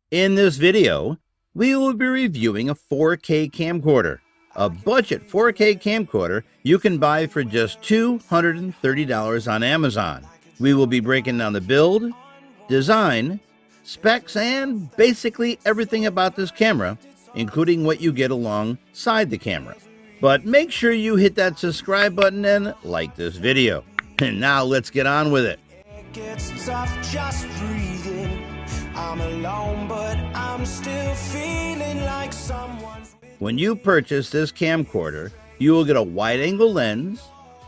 In this video, we will be reviewing a 4K camcorder, a budget 4K camcorder you can buy for just $230 on Amazon. We will be breaking down the build, design, specs, and basically everything about this camera, including what you get alongside the camera. But make sure you hit that subscribe button and like this video. And now let's get on with it. It gets tough just breathing. I'm alone, but I'm still feeling like someone's. When you purchase this camcorder, you will get a wide-angle lens,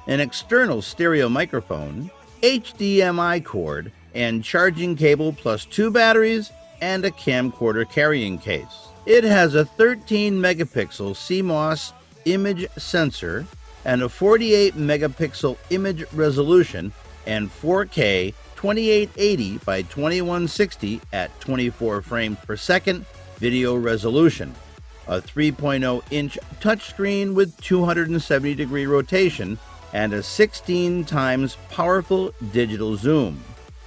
an external stereo microphone, HDMI cord, and charging cable plus 2 batteries and a camcorder carrying case. It has a 13 megapixel Cmos image sensor and a 48 megapixel image resolution and 4K 2880 by 2160 at 24 frames per second video resolution, a 3.0-inch touchscreen with 270-degree rotation and a 16 times powerful digital zoom,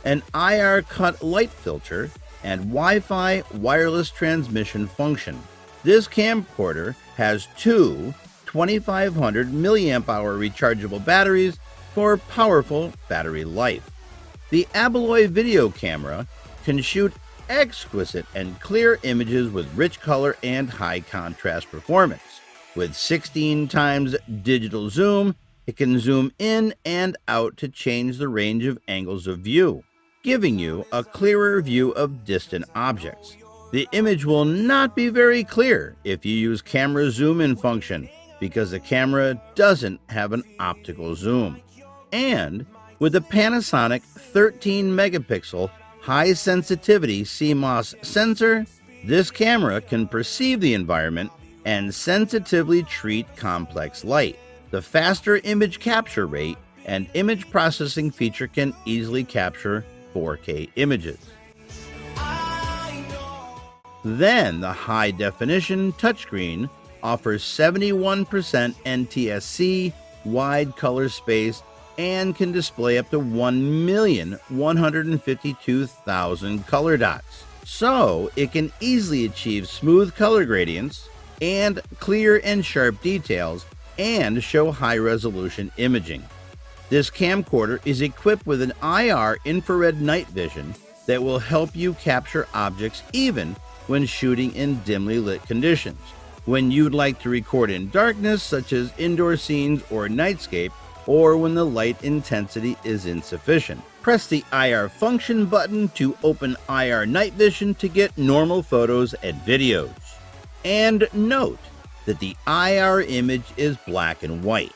an IR cut light filter, and Wi-Fi wireless transmission function. This camcorder has two 2500 milliamp hour rechargeable batteries for powerful battery life. The Aabeloy video camera can shoot exquisite and clear images with rich color and high contrast performance. With 16 times digital zoom, it can zoom in and out to change the range of angles of view, giving you a clearer view of distant objects. The image will not be very clear if you use camera zoom-in function, because the camera doesn't have an optical zoom. And with a Panasonic 13 megapixel high sensitivity CMOS sensor, this camera can perceive the environment and sensitively treat complex light. The faster image capture rate and image processing feature can easily capture 4K images. Then the high definition touchscreen offers 71% NTSC wide color space and can display up to 1,152,000 color dots. So it can easily achieve smooth color gradients and clear and sharp details and show high resolution imaging. This camcorder is equipped with an IR infrared night vision that will help you capture objects even when shooting in dimly lit conditions. When you'd like to record in darkness, such as indoor scenes or nightscape, or when the light intensity is insufficient. Press the IR function button to open IR night vision to get normal photos and videos. And note that the IR image is black and white.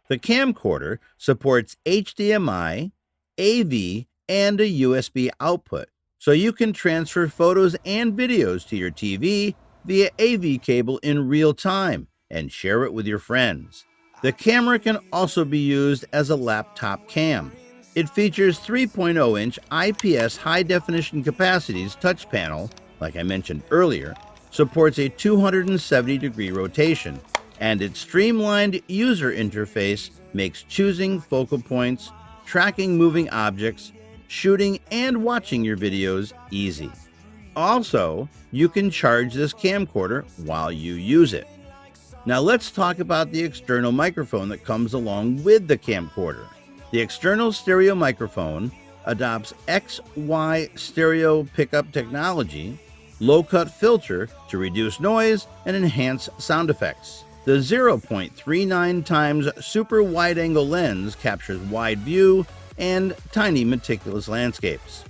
The camcorder supports HDMI, AV, and a USB output, so you can transfer photos and videos to your TV via AV cable in real time and share it with your friends. The camera can also be used as a laptop cam. It features 3.0-inch IPS high-definition capacities touch panel, like I mentioned earlier, supports a 270-degree rotation, and its streamlined user interface makes choosing focal points, tracking moving objects, shooting and watching your videos easy. Also, you can charge this camcorder while you use it. Now let's talk about the external microphone that comes along with the camcorder. The external stereo microphone adopts XY stereo pickup technology, low-cut filter to reduce noise and enhance sound effects. The 0.39 times super wide-angle lens captures wide view and tiny meticulous landscapes.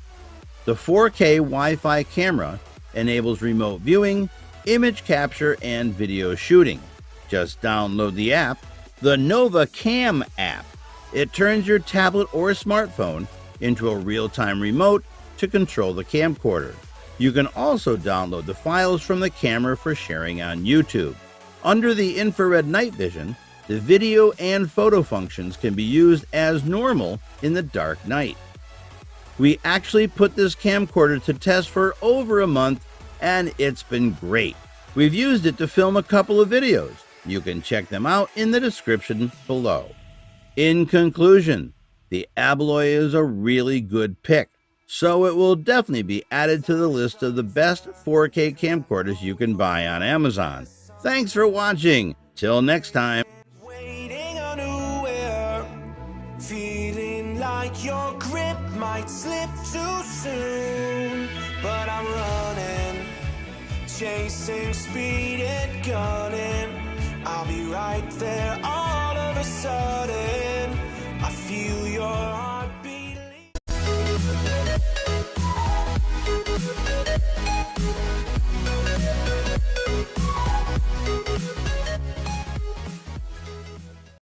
The 4K Wi-Fi camera enables remote viewing, image capture, and video shooting. Just download the app, the Nova Cam app. It turns your tablet or smartphone into a real-time remote to control the camcorder. You can also download the files from the camera for sharing on YouTube. Under the infrared night vision, the video and photo functions can be used as normal in the dark night. We actually put this camcorder to test for over a month, and it's been great. We've used it to film a couple of videos. You can check them out in the description below. In conclusion, the Aabeloy is a really good pick, so it will definitely be added to the list of the best 4K camcorders you can buy on Amazon. Thanks for watching. Till next time. Waiting on nowhere, feeling like your grip might slip too soon. But I'm running, chasing speed and gunning. I'll be right there all of a sudden. I feel your